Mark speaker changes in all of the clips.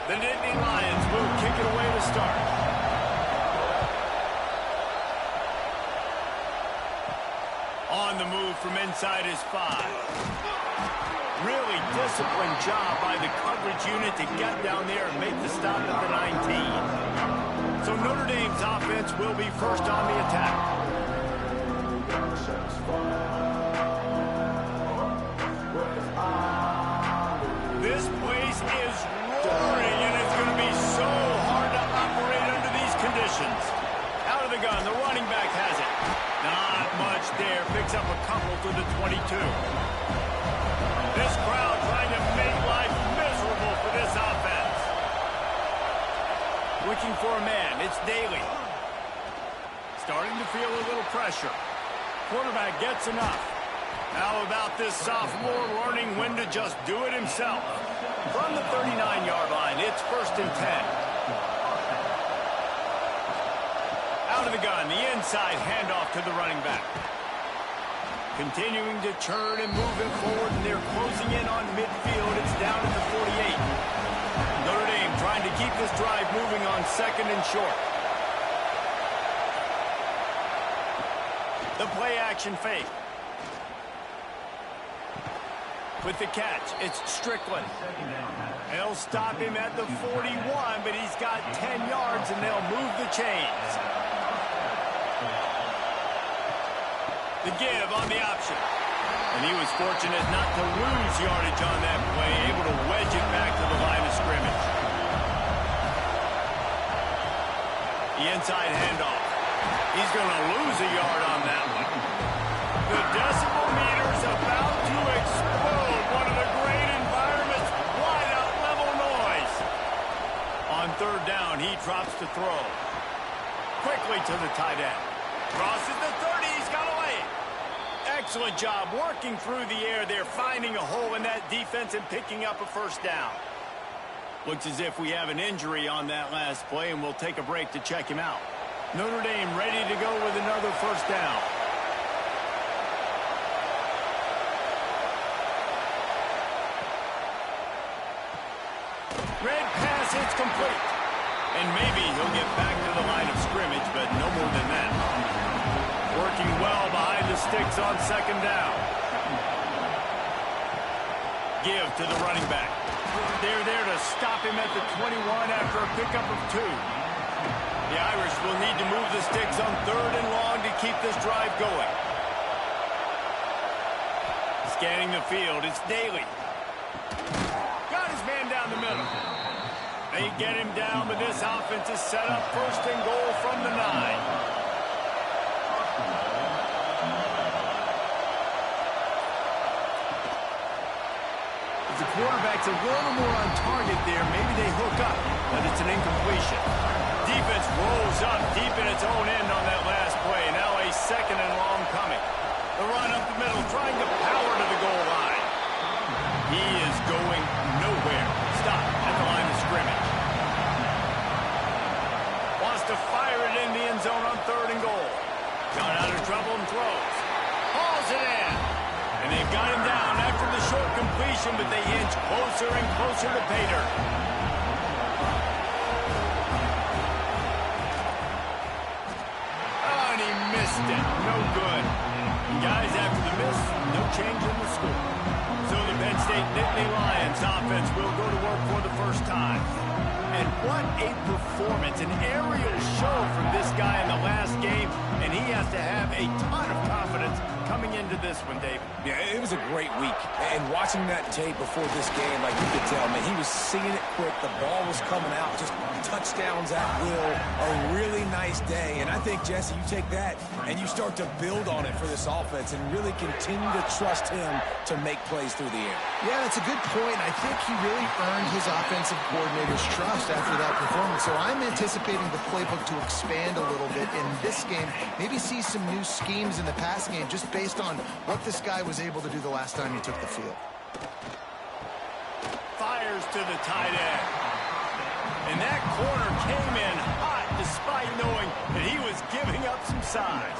Speaker 1: The Nittany Lions will kick it away to start. On the move from inside his 5. Really disciplined job by the coverage unit to get down there and make the stop at the 19. So Notre Dame's offense will be first on the attack. This place is roaring, and it's going to be so hard to operate under these conditions. Out of the gun, the running back has it. Not much there. Picks up a couple to the 22. This crowd trying to make life miserable for this offense. Looking for a man. It's Daly. Starting to feel a little pressure. Quarterback gets enough. How about this sophomore learning when to just do it himself? From the 39-yard line, it's 1st and 10. Out of the gun, the inside handoff to the running back. Continuing to turn and move it forward, and they're closing in on midfield. It's down at the 48. Notre Dame trying to keep this drive moving on 2nd and short. The play action fake. With the catch, it's Strickland. They'll stop him at the 41, but he's got 10 yards, and they'll move the chains. The give on the option. And he was fortunate not to lose yardage on that play, able to wedge it back to the line of scrimmage. The inside handoff. He's going to lose a yard on that one. The decibel meter's about to explode. One of the great environments, wide out level noise. On 3rd down, he drops to throw. Quickly to the tight end. Crosses the 30, he's got away. Excellent job working through the air there, finding a hole in that defense and picking up a 1st down. Looks as if we have an injury on that last play, and we'll take a break to check him out. Notre Dame ready to go with another 1st down. Red pass, it's complete. And maybe he'll get back to the line of scrimmage, but no more than that. Working well behind the sticks on 2nd down. Give to the running back. They're there to stop him at the 21 after a pickup of 2. The Irish will need to move the sticks on 3rd and long to keep this drive going. Scanning the field, it's Daly. Got his man down the middle. They get him down, but this offense is set up 1st and goal from the 9. The quarterback's a little more on target there. Maybe they hook up, but it's an incompletion. Defense rolls up deep in its own end on that last play. Now a 2nd and long coming. The run up the middle, trying to power to the goal line. He is going nowhere. Stop at the line of scrimmage. Wants to fire it in the end zone on 3rd and goal. Got out of trouble and throws. Hauls it in. And they've got him down after the short completion, but they inch closer and closer to pay dirt. Oh, and he missed it. No good. And guys, after the miss, no change in the score. So the Penn State Nittany Lions offense will go to work for the 1st time. And what a performance, an aerial show from this guy in the last game, and he has to have a ton of confidence coming into this one, David.
Speaker 2: Yeah, it was a great week. And watching that tape before this game, like you could tell, man, he was seeing it quick. The ball was coming out, just touchdowns at will. A really nice day. And I think, Jesse, you take that and you start to build on it for this offense and really continue to trust him to make plays through the air.
Speaker 3: Yeah, that's a good point. I think he really earned his offensive coordinator's trust after that performance. So I'm anticipating the playbook to expand a little bit in this game. Maybe see some new schemes in the passing game just based on what this guy was able to do the last time he took the field.
Speaker 1: Fires to the tight end. And that corner came in hot despite knowing that he was giving up some size.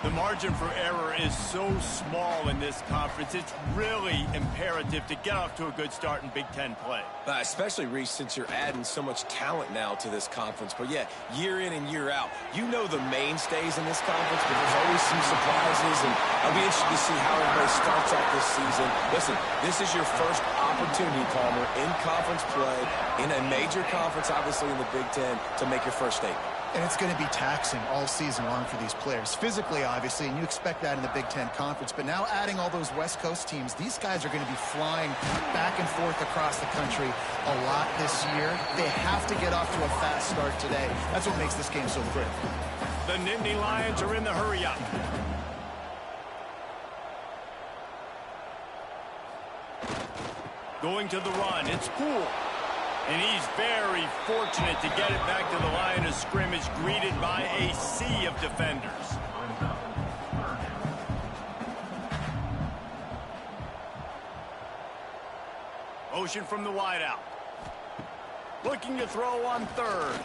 Speaker 1: The margin for error is so small in this conference. It's really imperative to get off to a good start in Big Ten play.
Speaker 2: Especially, Reese, since you're adding so much talent now to this conference. But, yeah, year in and year out, you know the mainstays in this conference, but there's always some surprises, and I'll be interested to see how everybody starts off this season. Listen, this is your first opportunity, Palmer, in conference play, in a major conference, obviously in the Big Ten, to make your first statement.
Speaker 3: And it's going to be taxing all season long for these players. Physically, obviously, and you expect that in the Big Ten Conference. But now adding all those West Coast teams, these guys are going to be flying back and forth across the country a lot this year. They have to get off to a fast start today. That's what makes this game so critical.
Speaker 1: The Nittany Lions are in the hurry-up. Going to the run, it's Poole. And he's very fortunate to get it back to the line of scrimmage, greeted by a sea of defenders. Motion from the wideout. Looking to throw on third.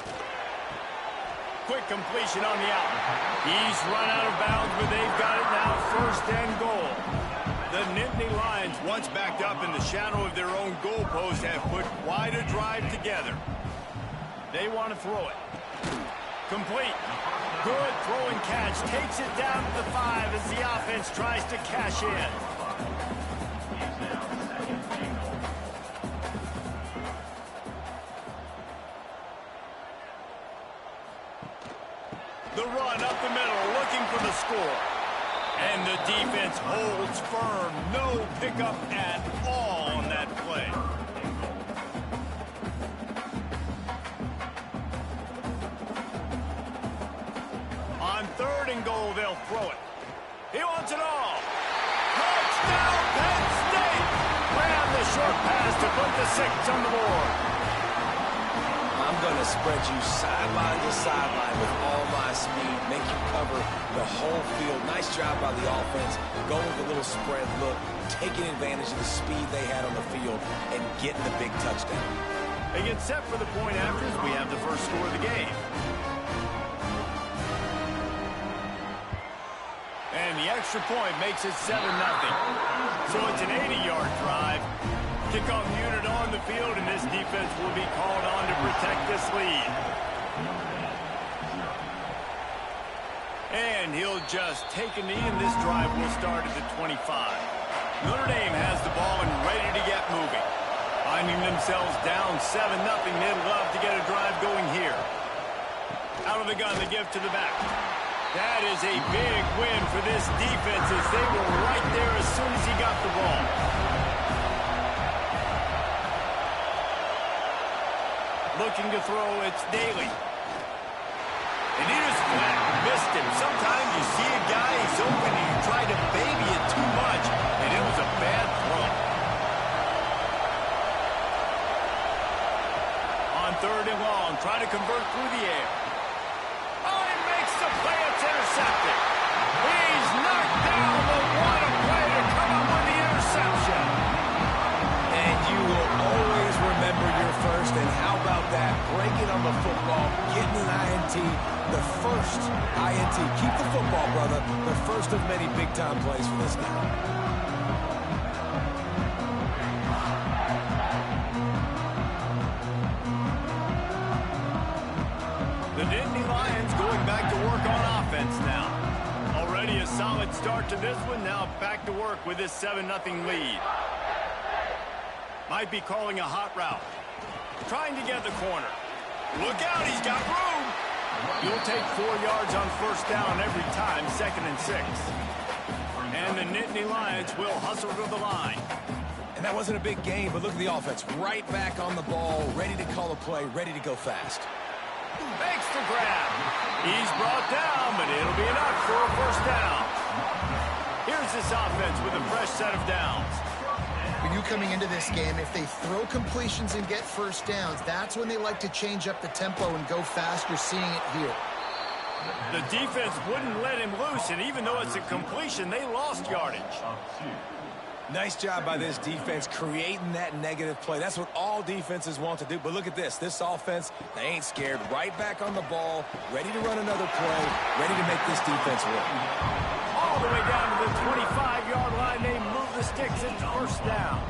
Speaker 1: Quick completion on the out. He's run out of bounds, but they've got it now, first and goal. The Nittany Lions, once backed up in the shadow of their own goalpost, have put quite a drive together. They want to throw it. Complete. Good throwing catch. Takes it down to the 5 as the offense tries to cash in. The run up the middle, looking for the score. And the defense holds firm. No pickup at all on that play. On third and goal, they'll throw it. He wants it all. Touchdown, Penn State! Ran the short pass to put the 6 on the board.
Speaker 2: I'm going to spread you sideline to sideline with all my speed, make you cover the whole field. Nice job by the offense, going with a little spread look, taking advantage of the speed they had on the field, and getting the big touchdown.
Speaker 1: They get set for the point after as we have the first score of the game. And the extra point makes it 7-0. So it's an 80-yard drive. Kickoff unit on the field, and this defense will be called on to protect this lead. And he'll just take a knee, and this drive will start at the 25. Notre Dame has the ball and ready to get moving. Finding themselves down 7-0, they'd love to get a drive going here. Out of the gun, the give to the back. That is a big win for this defense as they were right there as soon as he got the ball. Looking to throw, it's Daly. And he just flat missed him. Sometimes you see a guy, he's open, and you try to baby it too much, and it was a bad throw. On third and long, trying to convert through the air. Oh, he makes the play, it's intercepted. He's knocked down, but what a play to come up with the interception.
Speaker 2: And you will always remember your first, and how about that? Breaking on the football, getting an INT, the first INT. Keep the football, brother. The first of many big-time plays for this guy.
Speaker 1: The Nittany Lions going back to work on offense now. Already a solid start to this one, now back to work with this 7-0 lead. Might be calling a hot route. Trying to get the corner. Look out, he's got room. You'll take 4 yards on first down every time, 2nd and 6. And the Nittany Lions will hustle to the line.
Speaker 2: And that wasn't a big game, but look at the offense. Right back on the ball, ready to call a play, ready to go fast.
Speaker 1: Makes the grab. He's brought down, but it'll be enough for a first down. Here's this offense with a fresh set of downs.
Speaker 3: For you coming into this game, if they throw completions and get first downs, that's when they like to change up the tempo and go fast. You're seeing it here.
Speaker 1: The defense wouldn't let him loose, and even though it's a completion, they lost yardage.
Speaker 2: Nice job by this defense creating that negative play. That's what all defenses want to do. But look at this. This offense, they ain't scared. Right back on the ball, ready to run another play, ready to make this defense work.
Speaker 1: All the way down to the 25-yard line, they move the sticks. It's first down.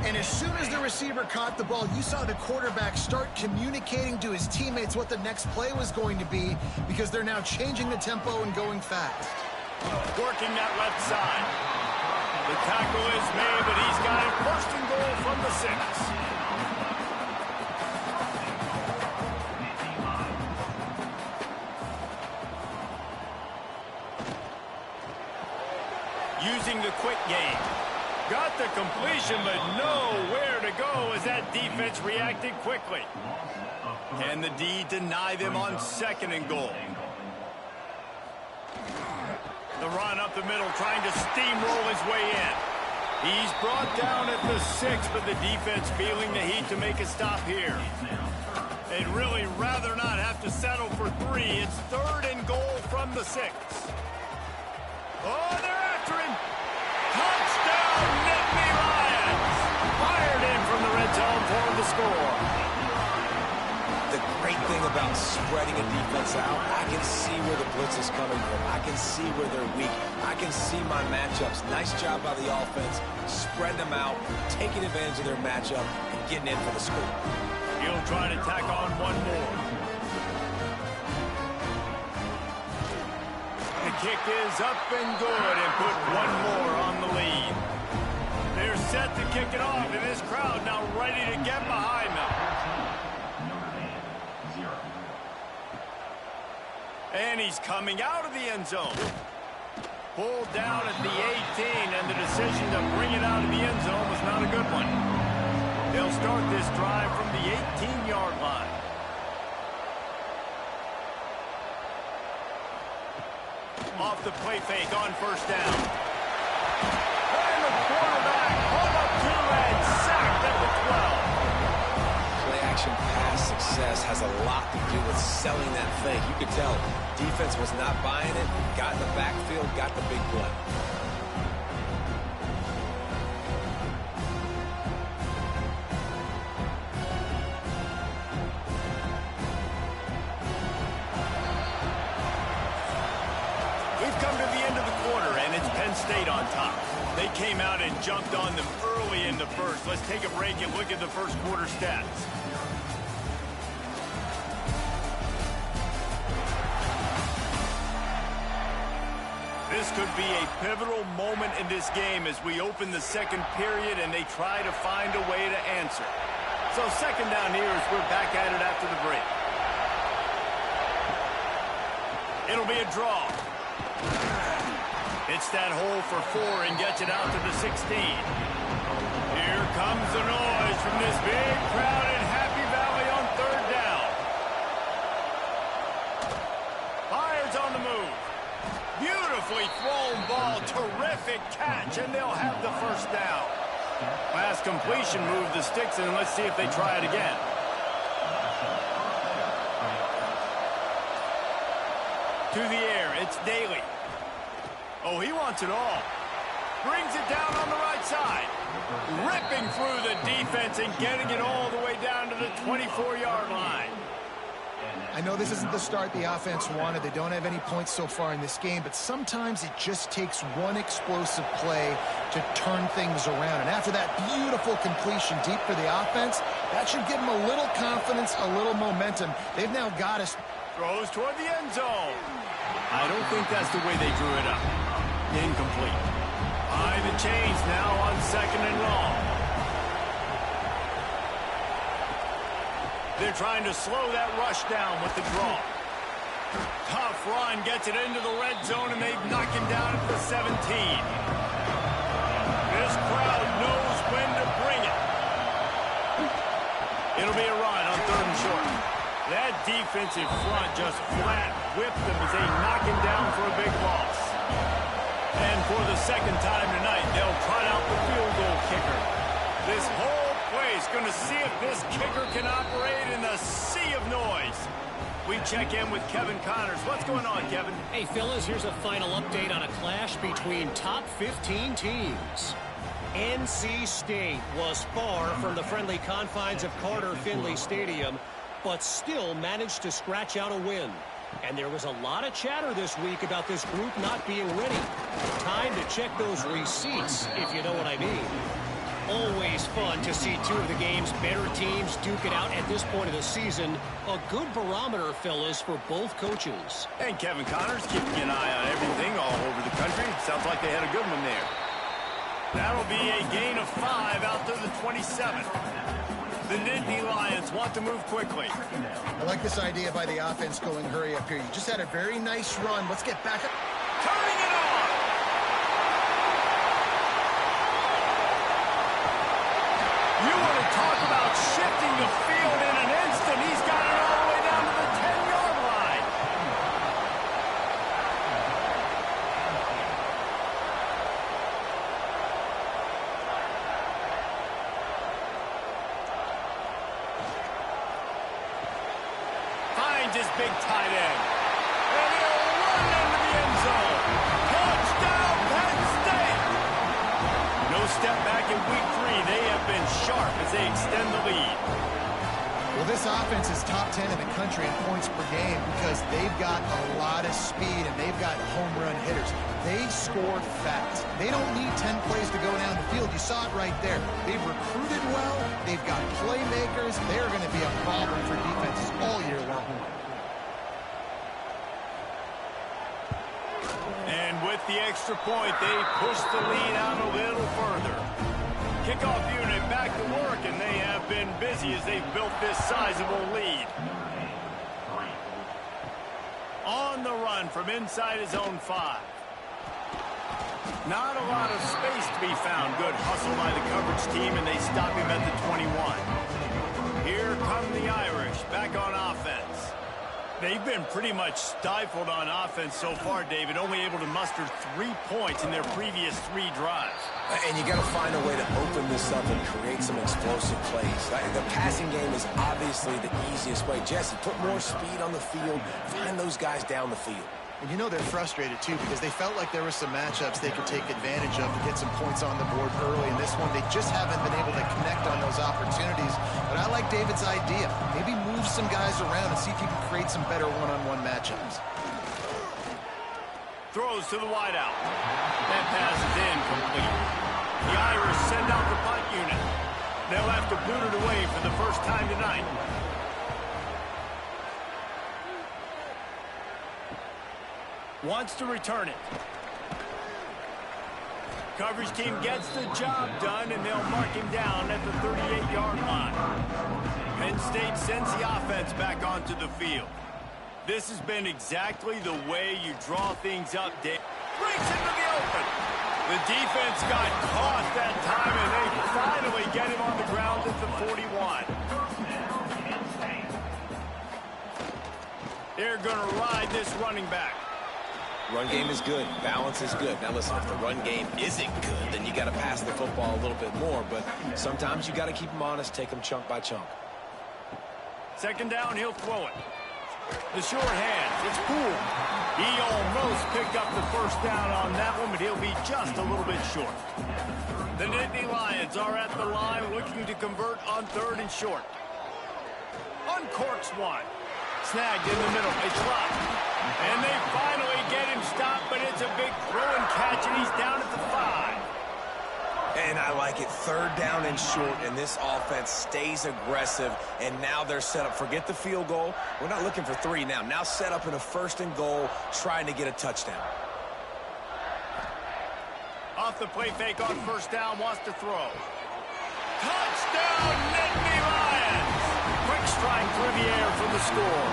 Speaker 3: And as soon as the receiver caught the ball, you saw the quarterback start communicating to his teammates what the next play was going to be, because they're now changing the tempo and going fast.
Speaker 1: Working that left side. The tackle is made, but he's got it first and goal from the 6. Using the quick game. Got the completion, but nowhere to go as that defense reacted quickly. Can the D deny them on second and goal? The run up the middle, trying to steamroll his way in. He's brought down at the 6, but the defense feeling the heat to make a stop here. They'd really rather not have to settle for 3. It's third and goal from the 6. Oh, they're after him. Touchdown, Nittany Lions. Fired in from the red zone for the score.
Speaker 2: The great thing about spreading a defense out, I can see where the blitz is coming from. I can see where they're weak. I can see my matchups. Nice job by the offense. Spread them out, taking advantage of their matchup, and getting in for the score.
Speaker 1: He'll try to tack on one more. The kick is up and good, and put one more on the lead. They're set to kick it off, and this crowd now ready to get behind them. And he's coming out of the end zone. Pulled down at the 18, and the decision to bring it out of the end zone was not a good one. They'll start this drive from the 18-yard line. Off the play fake on first down. And the quarterback pulled up 2 and sacked at the 12.
Speaker 2: Play-action pass success has a lot to do with selling that fake. You could tell defense was not buying it, got in the backfield, got the big play.
Speaker 1: We've come to the end of the quarter, and it's Penn State on top. They came out and jumped on them early in the first. Let's take a break and look at the first quarter stats. This could be a pivotal moment in this game as we open the second period and they try to find a way to answer. So second down here as we're back at it after the break. It'll be a draw. Hits that hole for 4 and gets it out to the 16. Here comes the noise from this big crowd in Happy Valley on third down. Fires on the move. Beautifully thrown ball, terrific catch, and they'll have the first down. Pass completion moved the sticks, and let's see if they try it again. To the air, it's Daly. Oh, he wants it all. Brings it down on the right side. Ripping through the defense and getting it all the way down to the 24-yard line.
Speaker 3: I know this isn't the start the offense wanted. They don't have any points so far in this game, but sometimes it just takes one explosive play to turn things around. And after that beautiful completion deep for the offense, that should give them a little confidence, a little momentum. They've now got us.
Speaker 1: Throws toward the end zone. I don't think that's the way they drew it up. Incomplete. High the chains now on second and long. They're trying to slow that rush down with the draw. Tough run, gets it into the red zone, and they've knocked him down at the 17. This crowd knows when to bring it. It'll be a run on third and short. That defensive front just flat whipped them as they knock him down for a big loss. And for the second time tonight, they'll trot out the field goal kicker. This whole play is going to see if this kicker can operate in the sea of noise. We check in with Kevin Connors. What's going on, Kevin?
Speaker 4: Hey, fellas, here's a final update on a clash between top 15 teams. NC State was far from the friendly confines of Carter Finley Stadium, but still managed to scratch out a win. And there was a lot of chatter this week about this group not being ready. Time to check those receipts, if you know what I mean. Always fun to see two of the game's better teams duke it out at this point of the season. A good barometer, fellas, for both coaches.
Speaker 1: And Kevin Connors keeping an eye on everything all over the country. Sounds like they had a good one there. That'll be a gain of 5 out to the 27th. The Nittany Lions want to move quickly.
Speaker 3: I like this idea by the offense going hurry up here. You just had a very nice run. Let's get back up.
Speaker 1: Turning it on. You want to talk about shifting the field in an instant. He's got it all the way down to the 10-yard line. Finds his big tight end. And he'll run into the end zone. Touchdown, Penn State. No step back in week 3. They have been sharp as they extend the lead.
Speaker 3: Well, this offense is top 10 in the country in points per game because they've got a lot of speed and they've got home run hitters. They score fast. They don't need 10 plays to go down the field. You saw it right there. They've recruited well. They've got playmakers. They're going to be a problem for defenses all year long.
Speaker 1: And with the extra point, they push the lead out a little further. Kickoff unit back to work, and they have been busy as they've built this sizable lead. On the run from inside his own 5. Not a lot of space to be found. Good hustle by the coverage team, and they stop him at the 21. Here come the Irish back on offense. They've been pretty much stifled on offense so far, David, only able to muster 3 points in their previous 3 drives.
Speaker 2: And you got to find a way to open this up and create some explosive plays. The passing game is obviously the easiest way. Jesse, put more speed on the field. Find those guys down the field.
Speaker 3: And you know they're frustrated, too, because they felt like there were some matchups they could take advantage of to get some points on the board early. In this one, they just haven't been able to connect on those opportunities. But I like David's idea. Maybe move some guys around and see if you can create some better one-on-one matchups.
Speaker 1: Throws to the wideout. That pass is incomplete. The Irish send out the punt unit. They'll have to boot it away for the first time tonight. Wants to return it. Coverage team gets the job done, and they'll mark him down at the 38-yard line. Penn State sends the offense back onto the field. This has been exactly the way you draw things up, Dave. Breaks into the open. The defense got caught that time, and they finally get him on the ground at the 41. They're going to ride this running back.
Speaker 2: Run game is good. Balance is good. Now, listen, if the run game isn't good, then you got to pass the football a little bit more. But sometimes you got to keep them honest, take them chunk by chunk.
Speaker 1: Second down, he'll throw it. The short hands, it's cool. He almost picked up the first down on that one, but he'll be just a little bit short. The Nittany Lions are at the line looking to convert on 3rd and short. Uncorks one. Snagged in the middle. They drop. And they finally get him stopped, but it's a big throw and catch, and he's down at the 5.
Speaker 2: And I like it. 3rd down and short, and this offense stays aggressive, and now they're set up. Forget the field goal. We're not looking for 3 now. Now set up in a 1st and goal, trying to get a touchdown.
Speaker 1: Off the play fake on 1st down, wants to throw. Touchdown, Nittany Lions! Quick strike through the air for the score.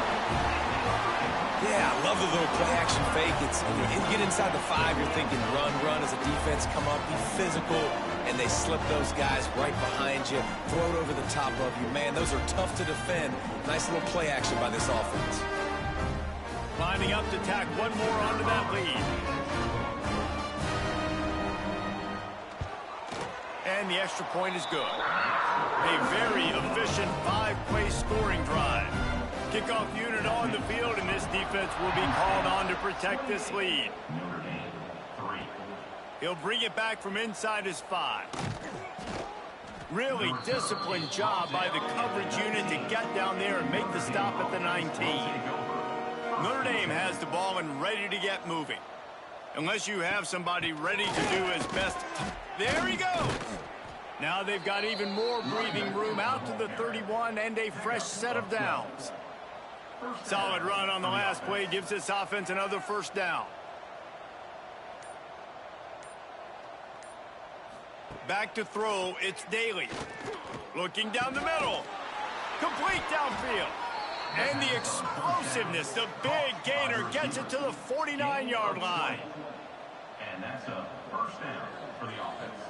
Speaker 2: Yeah, I love the little play-action fake. It's you get inside the 5, you're thinking run as a defense, come up, be physical, and they slip those guys right behind you, throw it over the top of you. Man, those are tough to defend. Nice little play action by this offense.
Speaker 1: Lining up to tack one more onto that lead. And the extra point is good. A very efficient 5-play scoring drive. Kickoff unit on the field, and this defense will be called on to protect this lead. He'll bring it back from inside his 5. Really disciplined job by the coverage unit to get down there and make the stop at the 19. Notre Dame has the ball and ready to get moving. Unless you have somebody ready to do his best. There he goes. Now they've got even more breathing room out to the 31 and a fresh set of downs. Solid run on the last play gives this offense another first down. Back to throw, it's Daly. Looking down the middle. Complete downfield. And the explosiveness, the big gainer gets it to the 49-yard line.
Speaker 5: And that's a first down for the offense.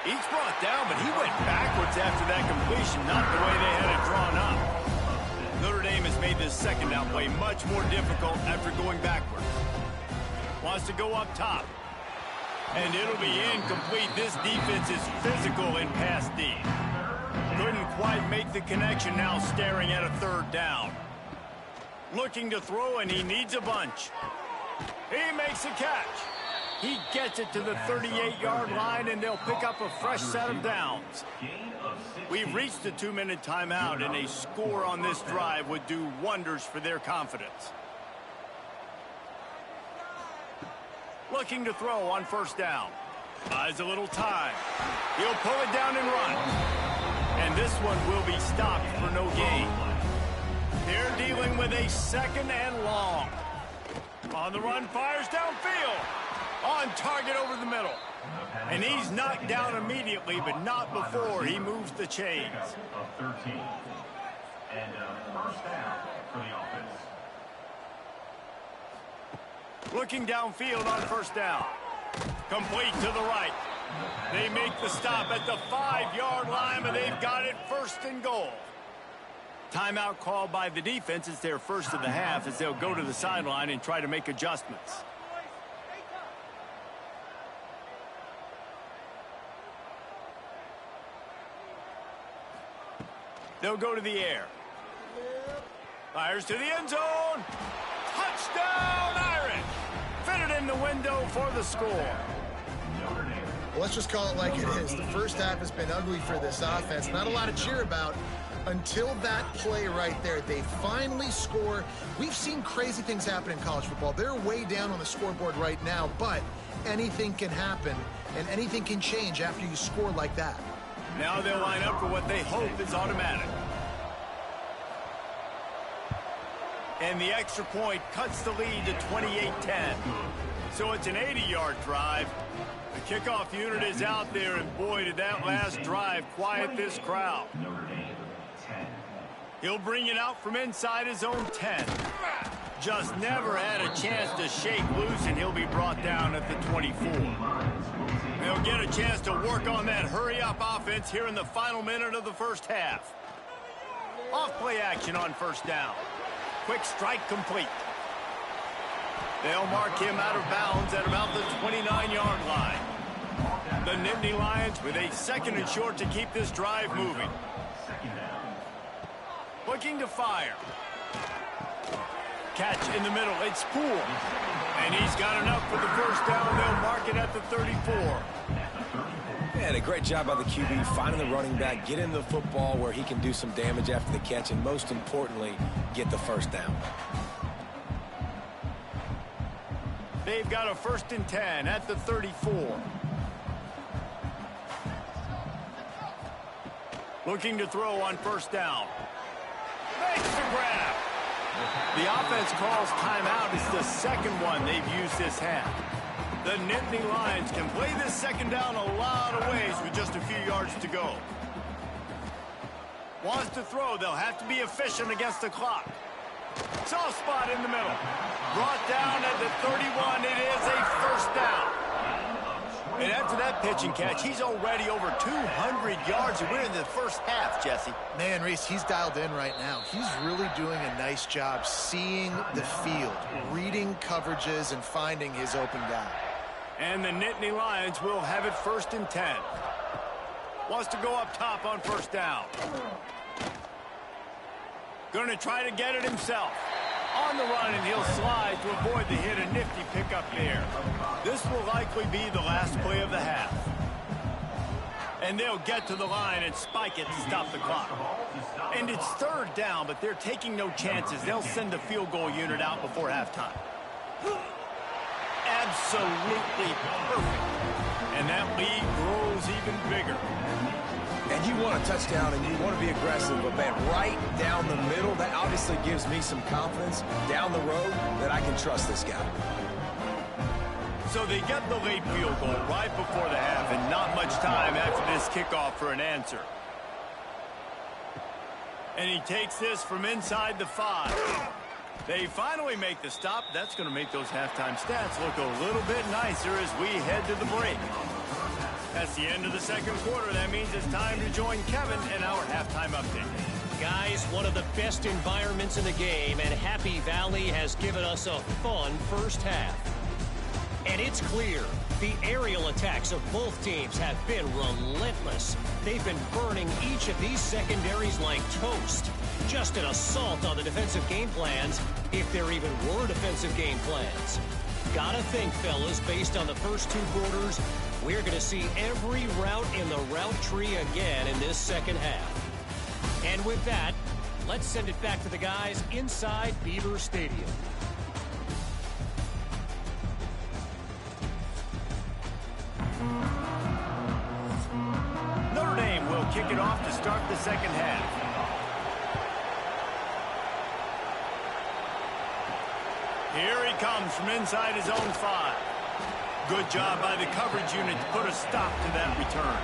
Speaker 1: He's brought down, but he went backwards after that completion, not the way they had it drawn up. Notre Dame has made this second down play much more difficult after going backwards. Wants to go up top. And it'll be incomplete. This defense is physical in pass D. Couldn't quite make the connection, now staring at a third down. Looking to throw, and he needs a bunch. He makes a catch. He gets it to the 38-yard line, and they'll pick up a fresh set of downs. We've reached the 2-minute timeout, and a score on this drive would do wonders for their confidence. Looking to throw on first down. Buys a little time. He'll pull it down and run. And this one will be stopped for no gain. They're dealing with a second and long. On the run, fires downfield. On target over the middle. And he's knocked down immediately, but not before he moves the chains.
Speaker 5: Of 13. And first down for the offense.
Speaker 1: Looking downfield on first down. Complete to the right. They make the stop at the 5-yard line, but they've got it first and goal. Timeout called by the defense. It's their first of the half as they'll go to the sideline and try to make adjustments. They'll go to the air. Fires to the end zone. Touchdown, Irish. Fitted in the window for the score.
Speaker 3: Well, let's just call it like it is. The first half has been ugly for this offense. Not a lot to cheer about until that play right there. They finally score. We've seen crazy things happen in college football. They're way down on the scoreboard right now, but anything can happen, and anything can change after you score like that.
Speaker 1: Now they'll line up for what they hope is automatic. And the extra point cuts the lead to 28-10. So it's an 80-yard drive. The kickoff unit is out there, and boy, did that last drive quiet this crowd. He'll bring it out from inside his own 10. Just never had a chance to shake loose, and he'll be brought down at the 24. They'll get a chance to work on that hurry-up offense here in the final minute of the first half. Off-play action on first down. Quick strike complete. They'll mark him out of bounds at about the 29-yard line. The Nittany Lions with a second and short to keep this drive moving. Looking to fire. Catch in the middle. It's Poole. And he's got enough for the first down. They'll mark it at the 34.
Speaker 2: And a great job by the QB finding the running back, getting the football where he can do some damage after the catch, and most importantly, get the first down.
Speaker 1: They've got a 1st and 10 at the 34. Looking to throw on first down. Makes the grab. The offense calls timeout. It's the second one they've used this half. The Nittany Lions can play this second down a lot of ways with just a few yards to go. Wants to throw. They'll have to be efficient against the clock. Soft spot in the middle. Brought down at the 31. It is a first down. And after that pitch and catch, he's already over 200 yards, and we're in the first half, Jesse.
Speaker 3: Man, Reese, he's dialed in right now. He's really doing a nice job seeing the field, reading coverages, and finding his open guy.
Speaker 1: And the Nittany Lions will have it 1st and 10. Wants to go up top on first down. Going to try to get it himself. On the run, and he'll slide to avoid the hit. A nifty pickup there. This will likely be the last play of the half. And they'll get to the line and spike it to stop the clock. And it's third down, but they're taking no chances. They'll send the field goal unit out before halftime. Absolutely perfect. And that lead grows even bigger.
Speaker 2: And you want a touchdown and you want to be aggressive, but man, right down the middle, that obviously gives me some confidence down the road that I can trust this guy.
Speaker 1: So they get the late field goal right before the half, and not much time after this kickoff for an answer. And he takes this from inside the 5. They finally make the stop. That's going to make those halftime stats look a little bit nicer as we head to the break. That's the end of the second quarter. That means it's time to join Kevin in our halftime update.
Speaker 4: Guys, one of the best environments in the game, and Happy Valley has given us a fun first half. And it's clear, the aerial attacks of both teams have been relentless. They've been burning each of these secondaries like toast. Just an assault on the defensive game plans, if there even were defensive game plans. Gotta think, fellas, based on the first 2 quarters, we're going to see every route in the route tree again in this second half. And with that, let's send it back to the guys inside Beaver Stadium.
Speaker 1: Notre Dame will kick it off to start the second half. Here he comes from inside his own 5. Good job by the coverage unit to put a stop to that return.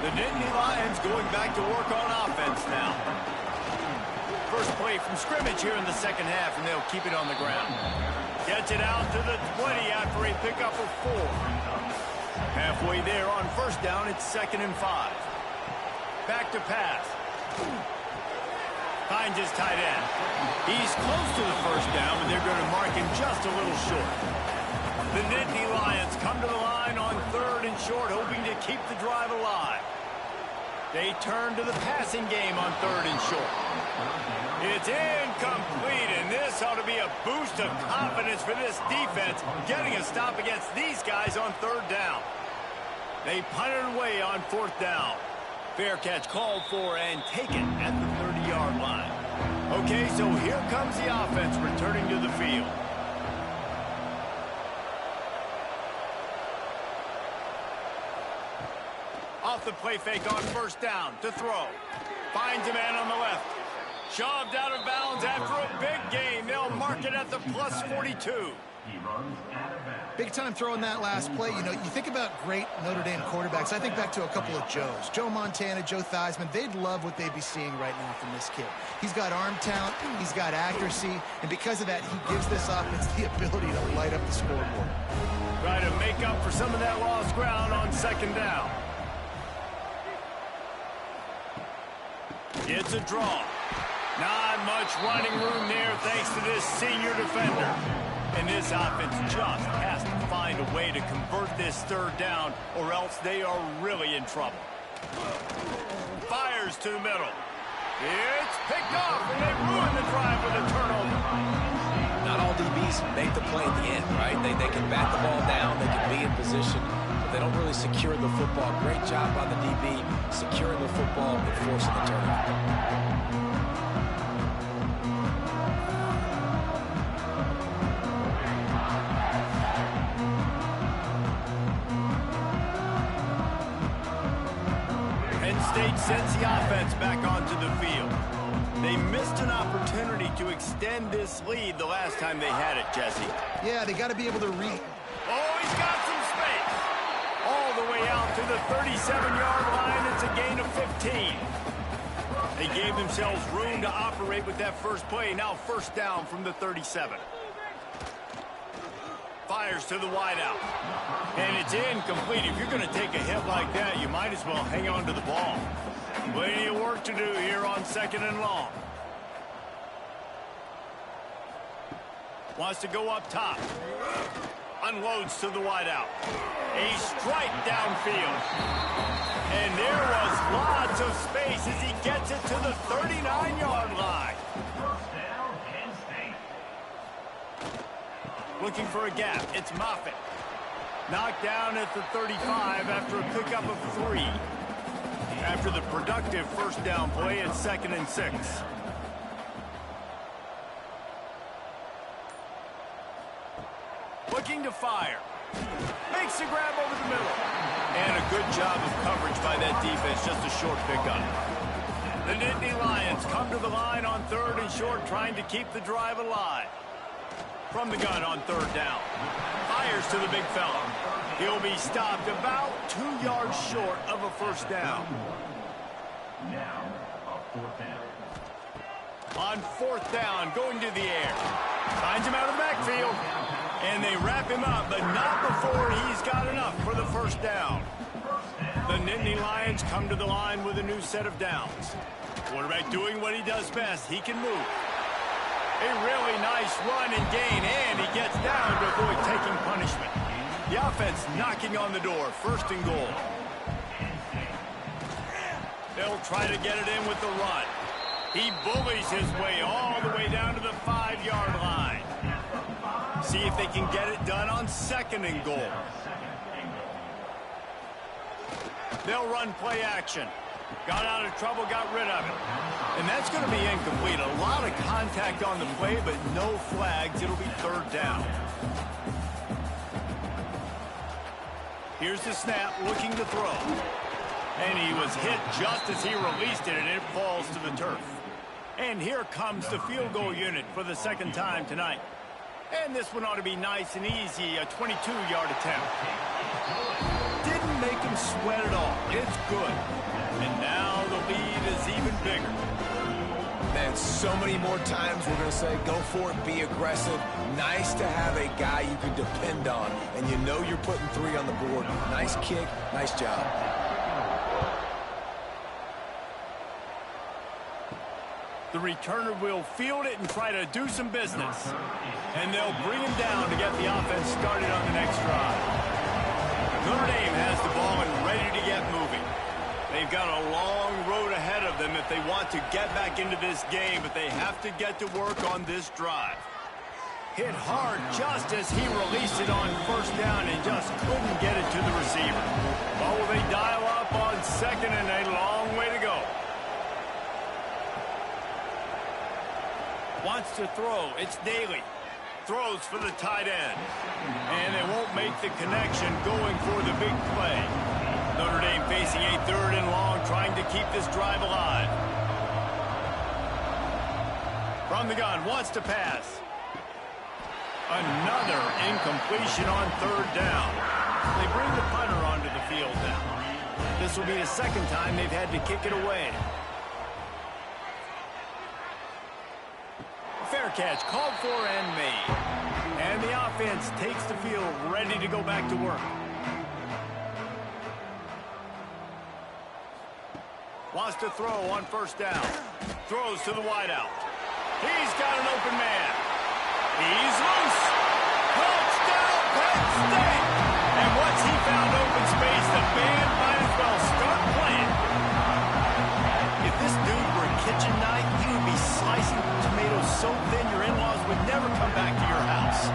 Speaker 1: The Nittany Lions going back to work on offense now. First play from scrimmage here in the second half, and they'll keep it on the ground. Gets it out to the 20 after a pickup of 4. Halfway there on first down, it's 2nd and 5. Back to pass. Finds his tight end. He's close to the first down, but they're going to mark him just a little short. The Nittany Lions come to the line on 3rd and short, hoping to keep the drive alive. They turn to the passing game on 3rd and short. It's incomplete, and this ought to be a boost of confidence for this defense, getting a stop against these guys on 3rd down. They punt it away on 4th down. Fair catch called for and taken at the 30-yard line. Okay, so here comes the offense returning to the field. Off the play fake on first down to throw. Finds a man on the left. Shoved out of bounds after a big gain. They'll mark it at the plus 42.
Speaker 3: Big time throwing that last play. You know, you think about great Notre Dame quarterbacks. I think back to a couple of Joes. Joe Montana, Joe Theismann. They'd love what they'd be seeing right now from this kid. He's got arm talent. He's got accuracy. And because of that, he gives this offense the ability to light up the scoreboard.
Speaker 1: Try to make up for some of that lost ground on 2nd down. It's a draw. Not much running room there thanks to this senior defender. And this offense just has to find a way to convert this 3rd down, or else they are really in trouble. Fires to the middle. It's picked off, and they ruin the drive with a turnover.
Speaker 2: Not all DBs make the play at the end, right? They can bat the ball down, they can be in position, but they don't really secure the football. Great job by the DB securing the football and forcing the turnover.
Speaker 1: State sends the offense back onto the field. They missed an opportunity to extend this lead the last time they had it, Jesse.
Speaker 3: Yeah, they got to be able to read.
Speaker 1: Oh, he's got some space. All the way out to the 37-yard line. It's a gain of 15. They gave themselves room to operate with that first play. Now 1st down from the 37. Fires to the wideout. And it's incomplete. If you're going to take a hit like that, you might as well hang on to the ball. Plenty of work to do here on 2nd and long. Wants to go up top. Unloads to the wideout. A strike downfield. And there was lots of space as he gets it to the 39-yard line.
Speaker 5: First down, Penn State.
Speaker 1: Looking for a gap. It's Moffitt. Knocked down at the 35 after a pickup of 3. After the productive first down play, it's 2nd and 6. Looking to fire. Makes the grab over the middle. And a good job of coverage by that defense. Just a short pickup. The Nittany Lions come to the line on 3rd and short, trying to keep the drive alive. From the gun on 3rd down. Fires to the big fella. He'll be stopped about 2 yards short of a first down.
Speaker 5: Now, a 4th down.
Speaker 1: On 4th down, going to the air. Finds him out of the backfield. And they wrap him up, but not before he's got enough for the first down. The Nittany Lions come to the line with a new set of downs. Quarterback doing what he does best. He can move. A really nice run and gain, and he gets down to avoid taking punishment. The offense knocking on the door, 1st and goal. They'll try to get it in with the run. He bullies his way all the way down to the 5-yard line. See if they can get it done on 2nd and goal. They'll run play action. Got out of trouble, got rid of it. And that's going to be incomplete. A lot of contact on the play, but no flags. It'll be 3rd down. Here's the snap, looking to throw. And he was hit just as he released it, and it falls to the turf. And here comes the field goal unit for the 2nd time tonight. And this one ought to be nice and easy, a 22-yard attempt. Didn't make him sweat at all. It's good. And now the lead is even bigger.
Speaker 2: Man, so many more times we're going to say, go for it, be aggressive. Nice to have a guy you can depend on, and you know you're putting 3 on the board. Nice kick, nice job.
Speaker 1: The returner will field it and try to do some business. And they'll bring him down to get the offense started on the next drive. Notre Dame has the ball and ready to get moving. They've got a long road ahead of them if they want to get back into this game, but they have to get to work on this drive. Hit hard just as he released it on 1st down and just couldn't get it to the receiver. Well, will they dial up on 2nd and a long way to go? Wants to throw. It's Daly. Throws for the tight end. And they won't make the connection going for the big play. Notre Dame facing a 3rd and long, trying to keep this drive alive. From the gun, wants to pass. Another incompletion on 3rd down. They bring the punter onto the field now. This will be the 2nd time they've had to kick it away. Fair catch, called for and made. And the offense takes the field, ready to go back to work. Wants to throw on 1st down. Throws to the wideout. He's got an open man. He's loose. Touchdown, Penn State. And once he found open space, the band might as well start playing. If this dude were kitchen night, he would be slicing tomatoes so thin your in-laws would never come back to your house.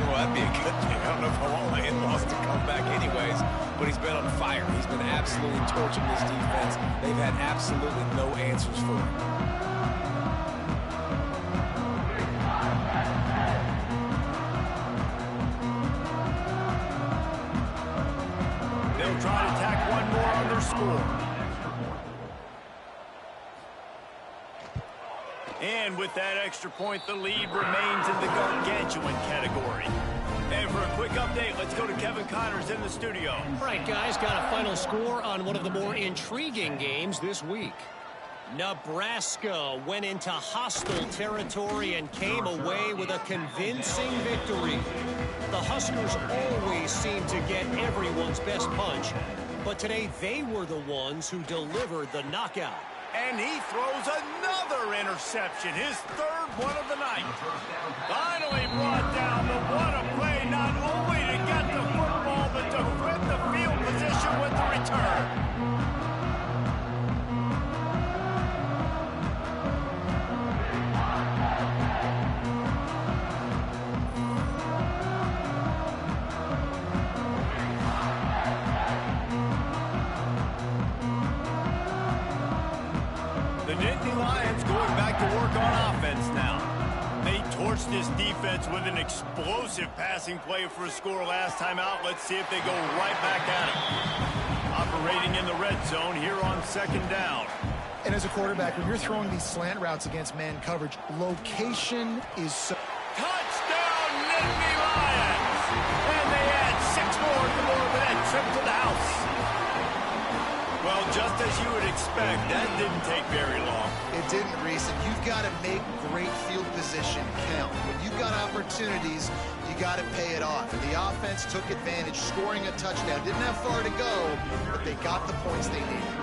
Speaker 2: Well, that'd be a good thing. I don't know if I want my in-laws to come back anyways, but he's been on fire. He's been absolutely torching this defense. They've had absolutely no answers for him.
Speaker 1: They'll try to tack one more on their score. And with that extra point, the lead remains in the gargantuan category. And for a quick update, let's go to Kevin Connors in the studio.
Speaker 4: All right, guys, got a final score on one of the more intriguing games this week. Nebraska went into hostile territory and came away with a convincing victory. The Huskers always seem to get everyone's best punch, but today they were the ones who delivered the knockout.
Speaker 1: And he throws another interception, his 3rd one of the night. Finally brought down, but what a play, not only torched this defense with an explosive passing play for a score last time out. Let's see if they go right back at it. Operating in the red zone here on second down.
Speaker 3: And as a quarterback, when you're throwing these slant routes against man coverage, location is so...
Speaker 1: Touchdown, Nittany Lions! And they add 6 more to the board with that trip to the house. Well, just as you would expect, that didn't take very long.
Speaker 3: It didn't, Reese, and you've got to make great field position count. When you've got opportunities, you got to pay it off. And the offense took advantage, scoring a touchdown. Didn't have far to go, but they got the points they needed.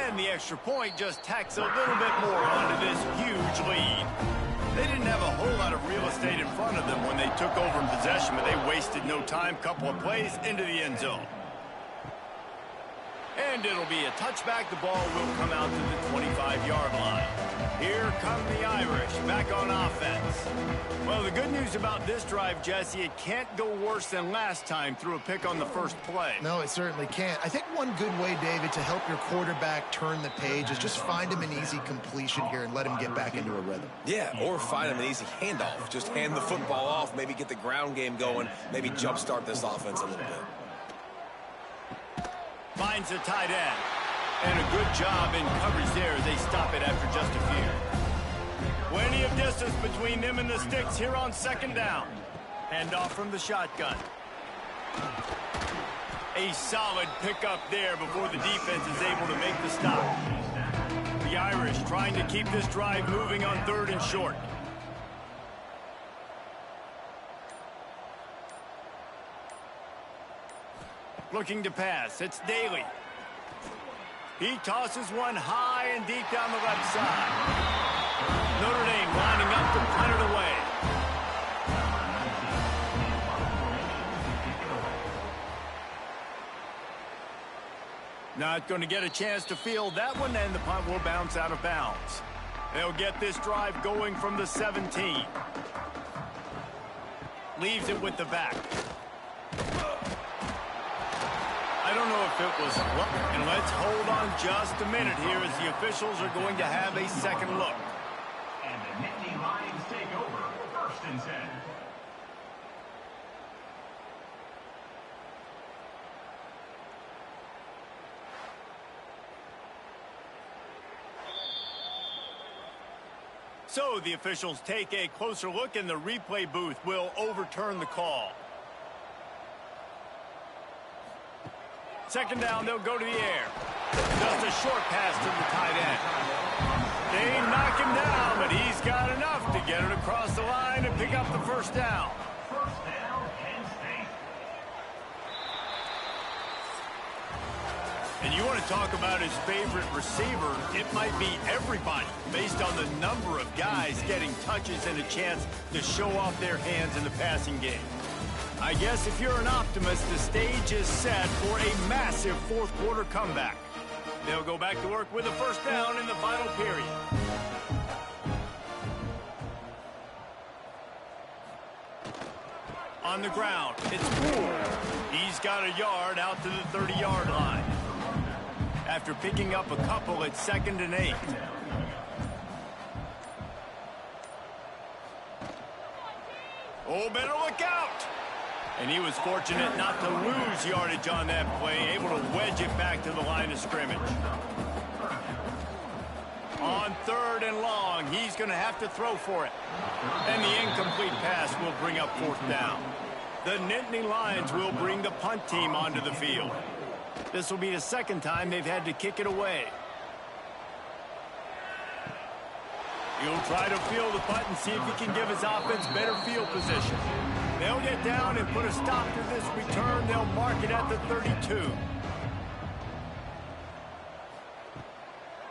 Speaker 1: And the extra point just tacks a little bit more onto this huge lead. They didn't have a whole lot of real estate in front of them when they took over in possession, but they wasted no time. Couple of plays into the end zone. And it'll be a touchback. The ball will come out to the 25-yard line. Here come the Irish back on offense. Well, the good news about this drive, Jesse, it can't go worse than last time through a pick on the first play.
Speaker 3: No, it certainly can't. I think one good way, David, to help your quarterback turn the page is just find him an easy completion here and let him get back into a rhythm.
Speaker 2: Yeah, or find him an easy handoff. Just hand the football off, maybe get the ground game going, maybe jumpstart this offense a little bit.
Speaker 1: Finds a tight end. And a good job in coverage there as they stop it after just a few. Plenty of distance between them and the sticks here on second down. Handoff from the shotgun. A solid pickup there before the defense is able to make the stop. The Irish trying to keep this drive moving on 3rd and short. Looking to pass. It's Daly. He tosses one high and deep down the left side. Notre Dame lining up to punt it away. Not going to get a chance to field that one, and the punt will bounce out of bounds. They'll get this drive going from the 17. Leaves it with the back. I don't know if it was luck, and let's hold on just a minute here as the officials are going to have a second look.
Speaker 5: And the Nittany Lions take over 1st and 10.
Speaker 1: So the officials take a closer look, and the replay booth will overturn the call. Second down, they'll go to the air. Just a short pass to the tight end. They knock him down, but he's got enough to get it across the line and pick up the first down.
Speaker 5: First down, Penn State.
Speaker 1: And you want to talk about his favorite receiver, it might be everybody, based on the number of guys getting touches and a chance to show off their hands in the passing game. I guess if you're an optimist, the stage is set for a massive 4th quarter comeback. They'll go back to work with a first down in the final period. On the ground, it's Poole. He's got a yard out to the 30-yard line. After picking up a couple, it's 2nd and 8. Oh, better look out! And he was fortunate not to lose yardage on that play, able to wedge it back to the line of scrimmage. On 3rd and long, he's going to have to throw for it. And the incomplete pass will bring up 4th down. The Nittany Lions will bring the punt team onto the field. This will be the 2nd time they've had to kick it away. He'll try to field the punt and see if he can give his offense better field position. They'll get down and put a stop to this return. They'll mark it at the 32.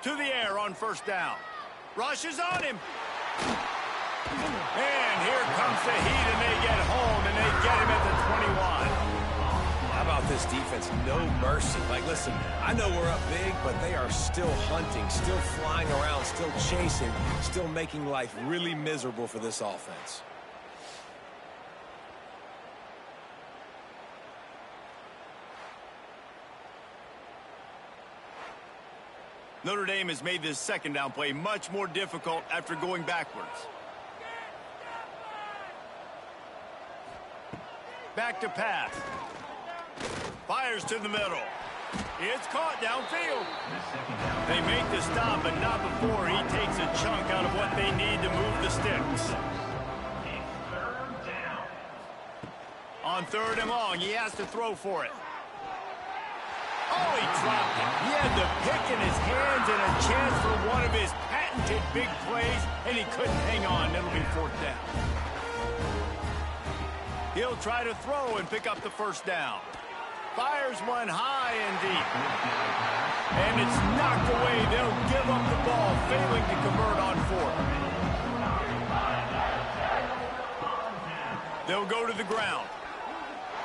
Speaker 1: To the air on first down. Rush is on him. And here comes the heat, and they get home, and they get him at the 21.
Speaker 2: How about this defense? No mercy. Like, listen, I know we're up big, but they are still hunting, still flying around, still chasing, still making life really miserable for this offense.
Speaker 1: Notre Dame has made this second down play much more difficult after going backwards. Back to pass. Fires to the middle. It's caught downfield. They make the stop, but not before he takes a chunk out of what they need to move the sticks. On 3rd and long, he has to throw for it. Oh, he dropped it. He had the pick in his hands and a chance for one of his patented big plays, and he couldn't hang on. It'll be 4th down. He'll try to throw and pick up the 1st down. Fires one high and deep. And it's knocked away. They'll give up the ball, failing to convert on 4th. They'll go to the ground.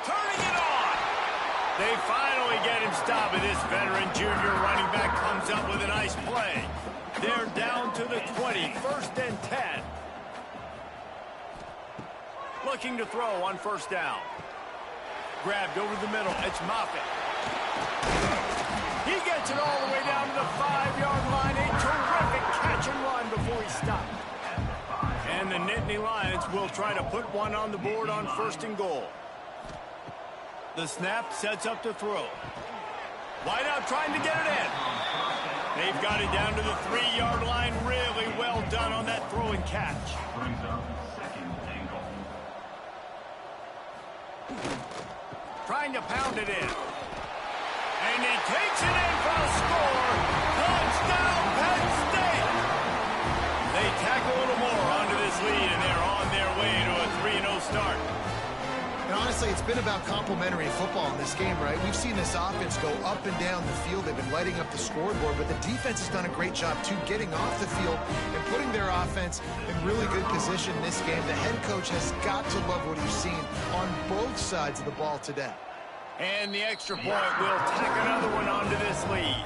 Speaker 1: Turning it on. They finally get him stopped, and this veteran junior running back comes up with a nice play. They're down to the 20, 1st and 10. Looking to throw on 1st down. Grabbed over the middle. It's Moffitt. He gets it all the way down to the 5-yard line. A terrific catch and run before he stopped. And the Nittany Lions will try to put one on the board on 1st and goal. The snap sets up to throw. Wide out trying to get it in. They've got it down to the 3-yard line. Really well done on that throw and catch. Trying to pound it in. And he takes it in for a score. Touchdown, Penn State! They tack a little more onto this lead, and they're on their way to a 3-0 start.
Speaker 3: And honestly, it's been about complementary football in this game, right? We've seen this offense go up and down the field. They've been lighting up the scoreboard, but the defense has done a great job, too, getting off the field and putting their offense in really good position in this game. The head coach has got to love what he's seen on both sides of the ball today.
Speaker 1: And the extra point will tack another one onto this lead.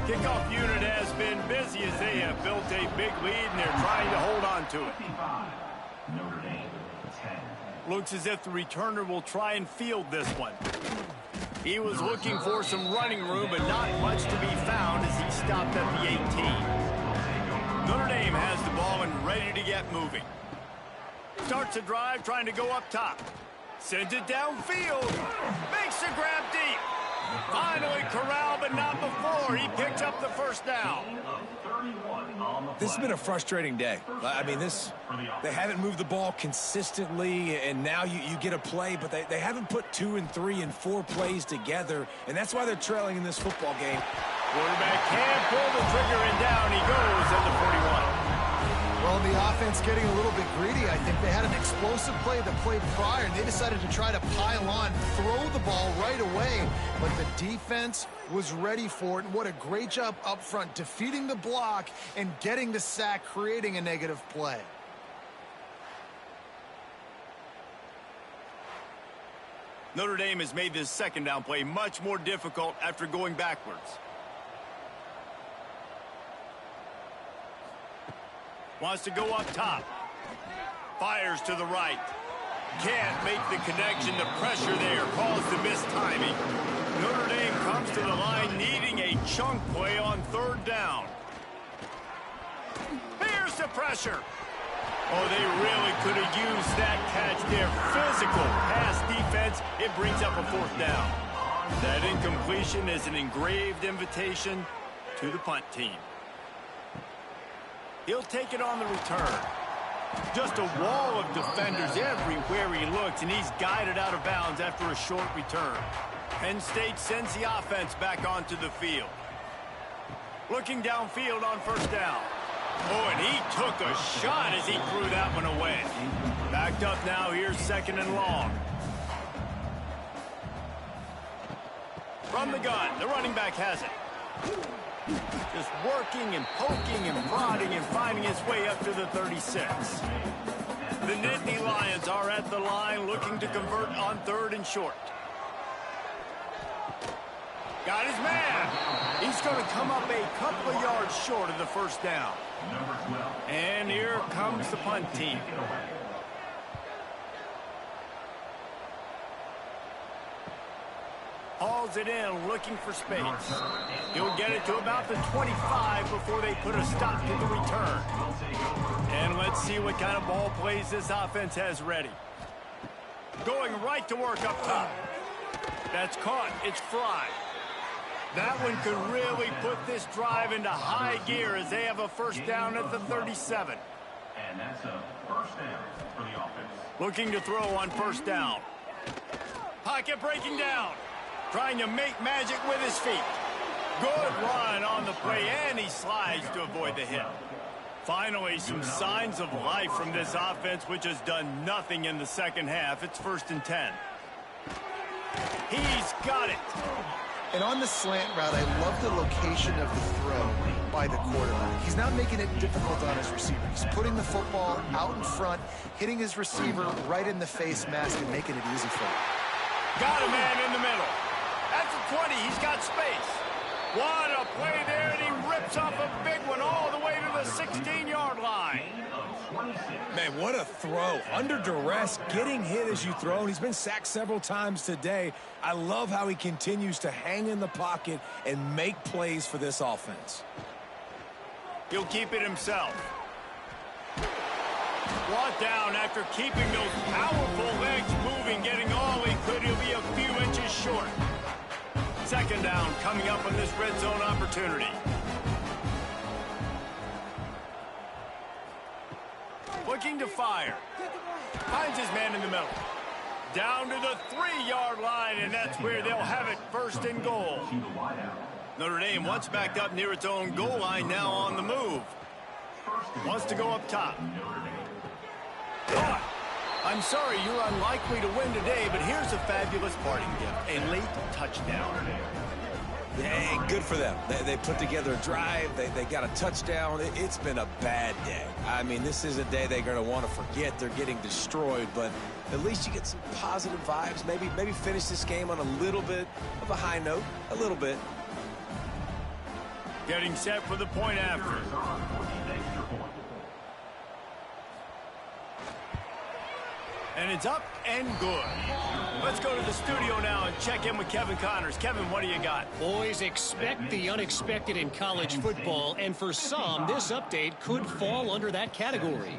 Speaker 1: Kickoff unit has been busy as they have built a big lead, and they're trying to hold on to it.
Speaker 5: Notre Dame, 10.
Speaker 1: Looks as if the returner will try and field this one. He was looking for some running room, but not much to be found as he stopped at the 18. Notre Dame has the ball and ready to get moving. Starts a drive trying to go up top. Sends it downfield. Makes a grab deep. Finally corralled, but not before. He picks up the 1st down.
Speaker 2: This has been a frustrating day. I mean, they haven't moved the ball consistently, and now you get a play, but they haven't put 2 and 3 and 4 plays together, and that's why they're trailing in this football game.
Speaker 1: Quarterback can't pull the trigger, and down he goes at the 41.
Speaker 3: Well, the offense getting a little bit greedy. I think they had an explosive play the play prior, and they decided to try to pile on, throw the ball right away. But the defense was ready for it. And what a great job up front, defeating the block and getting the sack, creating a negative play.
Speaker 1: Notre Dame has made this 2nd down play much more difficult after going backwards. Wants to go up top. Fires to the right. Can't make the connection. The pressure there caused the missed timing. Notre Dame comes to the line needing a chunk play on 3rd down. Here's the pressure. Oh, they really could have used that catch there. Physical pass defense. It brings up a 4th down. That incompletion is an engraved invitation to the punt team. He'll take it on the return. Just a wall of defenders everywhere he looks, and he's guided out of bounds after a short return. Penn State sends the offense back onto the field. Looking downfield on 1st down. Oh, and he took a shot as he threw that one away. Backed up now, here's 2nd and long. From the gun, the running back has it. Just working and poking and prodding and finding his way up to the 36. The Nittany Lions are at the line looking to convert on 3rd and short. Got his man. He's going to come up a couple of yards short of the 1st down. And here comes the punt team. dials it in, looking for space. He'll get it to about the 25 before they put a stop to the return. And let's see what kind of ball plays this offense has ready. Going right to work up top. That's caught. It's Fry. That one could really put this drive into high gear as they have a first down at the 37.
Speaker 5: And that's a first down for the offense.
Speaker 1: Looking to throw on first down. Pocket breaking down. Trying to make magic with his feet. Good run on the play, and he slides to avoid the hit. Finally, some signs of life from this offense, which has done nothing in the second half. It's 1st and 10. He's got it.
Speaker 3: And on the slant route, I love the location of the throw by the quarterback. He's not making it difficult on his receiver. He's putting the football out in front, hitting his receiver right in the face mask and making it easy for him.
Speaker 1: Got a man in the middle. At the 20, he's got space. What a play there, and he rips off a big one all the way to the 16-yard line.
Speaker 2: Man, what a throw. Under duress, getting hit as you throw. And he's been sacked several times today. I love how he continues to hang in the pocket and make plays for this offense.
Speaker 1: He'll keep it himself. Brought down after keeping those powerful legs moving, getting all he could. He'll be a few inches short. Second down coming up on this red zone opportunity. Looking to fire. Finds his man in the middle. Down to the 3-yard line, and that's where they'll have it, 1st and goal. Notre Dame once backed up near its own goal line, now on the move. Wants to go up top. I'm sorry, you're unlikely to win today, but here's a fabulous parting gift, a late touchdown.
Speaker 2: Hey, good for them. They put together a drive. They got a touchdown. It's been a bad day. I mean, this is a day they're going to want to forget. They're getting destroyed, but at least you get some positive vibes. Maybe finish this game on a little bit of a high note. A little bit.
Speaker 1: Getting set for the point after. And it's up and good. Let's go to the studio now and check in with Kevin Connors. Kevin, what do you got?
Speaker 4: Boys, expect the unexpected in college football, and for some, this update could fall under that category.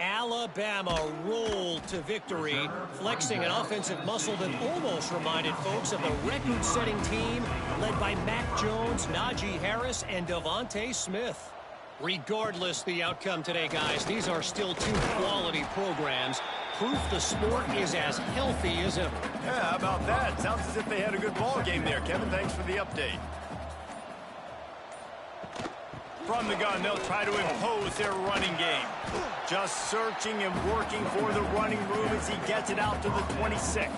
Speaker 4: Alabama rolled to victory, flexing an offensive muscle that almost reminded folks of the record-setting team led by Mac Jones, Najee Harris, and Devontae Smith. Regardless the outcome today, guys, these are still two quality programs. Proof the sport is as healthy as ever.
Speaker 1: Yeah, how about that? Sounds as if they had a good ball game there. Kevin, thanks for the update. From the gun, they'll try to impose their running game. Just searching and working for the running room as he gets it out to the 26.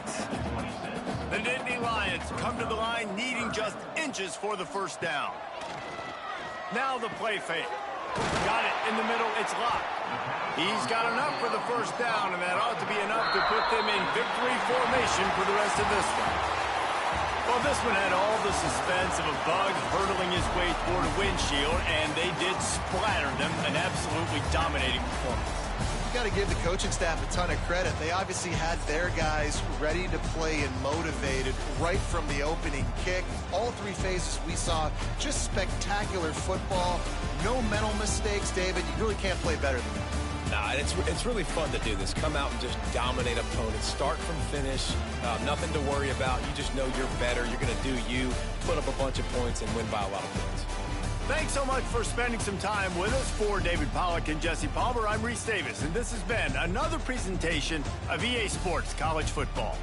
Speaker 1: The Nittany Lions come to the line needing just inches for the first down. Now the play fake. Got it in the middle. It's locked. He's got enough for the first down, and that ought to be enough to put them in victory formation for the rest of this one. Well, this one had all the suspense of a bug hurtling his way toward a windshield, and they did splatter them. An absolutely dominating performance.
Speaker 3: You got to give the coaching staff a ton of credit. They obviously had their guys ready to play and motivated right from the opening kick. All three phases we saw just spectacular football. No mental mistakes, David. You really can't play better than that.
Speaker 2: Nah, it's really fun to do this. Come out and just dominate opponents. Start from finish. Nothing to worry about. You just know you're better. You're going to do you, put up a bunch of points, and win by a lot of points.
Speaker 1: Thanks so much for spending some time with us. For David Pollack and Jesse Palmer, I'm Reese Davis, and this has been another presentation of EA Sports College Football.